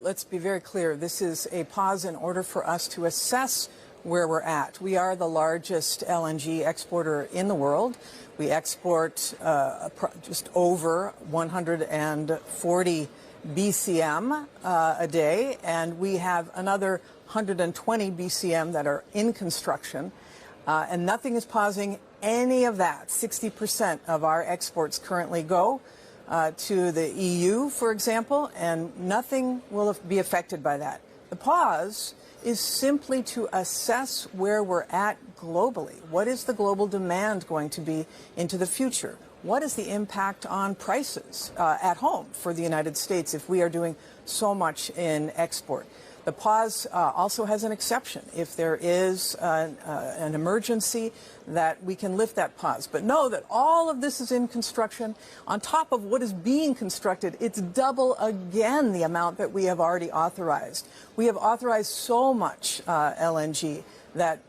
Let's be very clear. This is a pause in order for us to assess where we're at. We are the largest LNG exporter in the world. We export just over 140 BCM a day, and we have another 120 BCM that are in construction. And nothing is pausing any of that. 60% of our exports currently go to the EU, for example, and nothing will be affected by that. The pause is simply to assess where we're at globally. What is the global demand going to be into the future? What is the impact on prices at home for the United States if we are doing so much in export? The pause also has an exception. If there is an emergency, that we can lift that pause. But know that all of this is in construction. On top of what is being constructed, it's double again the amount that we have already authorized. We have authorized so much LNG that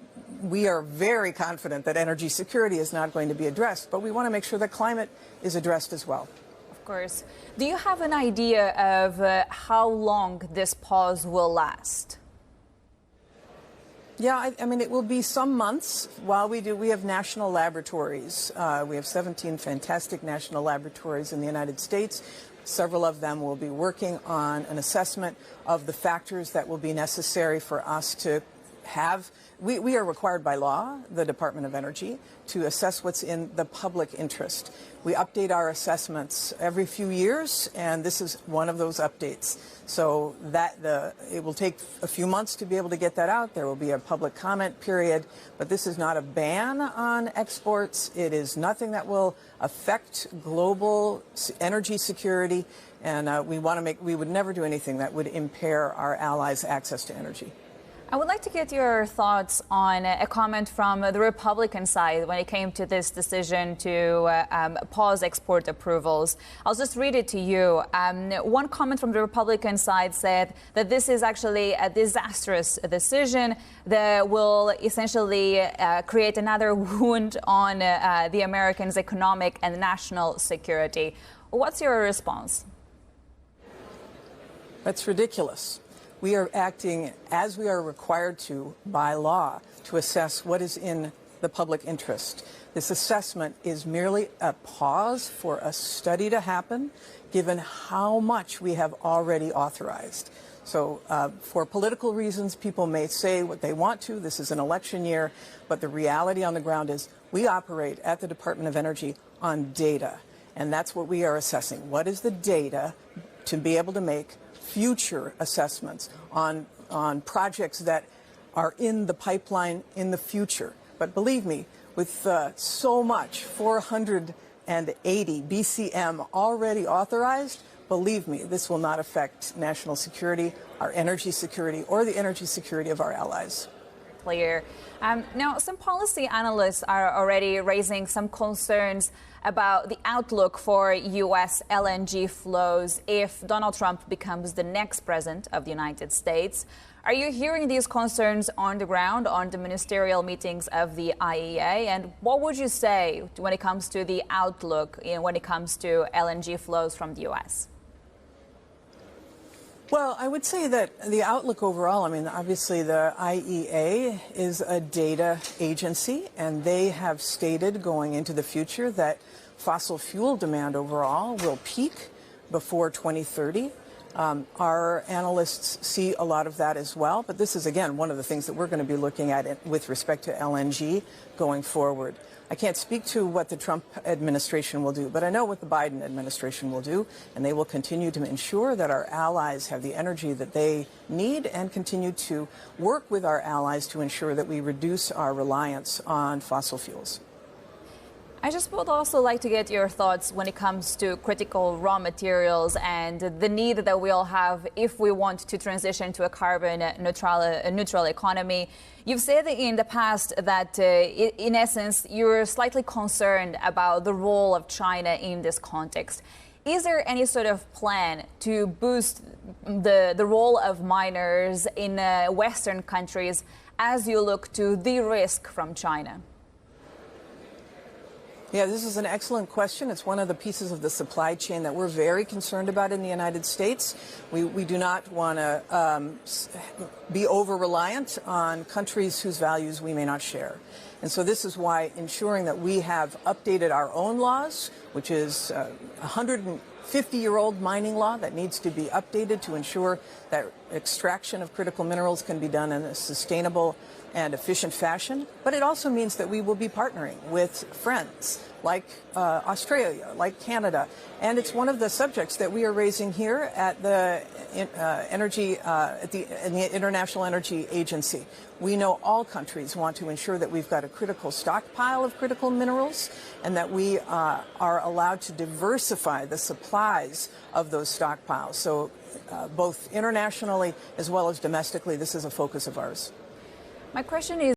we are very confident that energy security is not going to be addressed. But we want to make sure that climate is addressed as well. Of course. Do you have an idea of how long this pause will last? Yeah, I mean, it will be some months while we have national laboratories. We have 17 fantastic national laboratories in the United States. Several of them will be working on an assessment of the factors that will be necessary for us to have. We are required by law, the Department of Energy, to assess what's in the public interest. We update our assessments every few years, and this is one of those updates. So it will take a few months to be able to get that out. There will be a public comment period, but this is not a ban on exports. It is nothing that will affect global energy security, and we would never do anything that would impair our allies' access to energy. I would like to get your thoughts on a comment from the Republican side when it came to this decision to pause export approvals. I'll just read it to you. One comment from the Republican side said that this is actually a disastrous decision that will essentially create another wound on the Americans' economic and national security. What's your response? That's ridiculous. We are acting as we are required to by law to assess what is in the public interest. This assessment is merely a pause for a study to happen, given how much we have already authorized. So for political reasons, people may say what they want to. This is an election year, but the reality on the ground is we operate at the Department of Energy on data, and that's what we are assessing. What is the data to be able to make future assessments on projects that are in the pipeline in the future. But believe me, with so much, 480 BCM already authorized, believe me, this will not affect national security, our energy security, or the energy security of our allies. Clear. Now, some policy analysts are already raising some concerns about the outlook for U.S. LNG flows if Donald Trump becomes the next president of the United States. Are you hearing these concerns on the ground, on the ministerial meetings of the IEA? And what would you say when it comes to the outlook, when it comes to LNG flows from the U.S.? Well, I would say that the outlook overall, I mean, obviously the IEA is a data agency, and they have stated going into the future that fossil fuel demand overall will peak before 2030. Our analysts see a lot of that as well, but this is, again, one of the things that we're going to be looking at with respect to LNG going forward. I can't speak to what the Trump administration will do, but I know what the Biden administration will do, and they will continue to ensure that our allies have the energy that they need and continue to work with our allies to ensure that we reduce our reliance on fossil fuels. I just would also like to get your thoughts when it comes to critical raw materials and the need that we all have if we want to transition to a carbon neutral economy. You've said in the past that, in essence, you're slightly concerned about the role of China in this context. Is there any sort of plan to boost the role of miners in Western countries as you look to de-risk from China? Yeah, this is an excellent question. It's one of the pieces of the supply chain that we're very concerned about in the United States. We do not want to be over-reliant on countries whose values we may not share. And so this is why ensuring that we have updated our own laws, which is 150-year-old mining law that needs to be updated to ensure that extraction of critical minerals can be done in a sustainable and efficient fashion. But it also means that we will be partnering with friends like Australia, like Canada. And it's one of the subjects that we are raising here at the International Energy Agency. We know all countries want to ensure that we've got a critical stockpile of critical minerals and that we are allowed to diversify the supplies of those stockpiles. So both internationally as well as domestically, this is a focus of ours. My question is,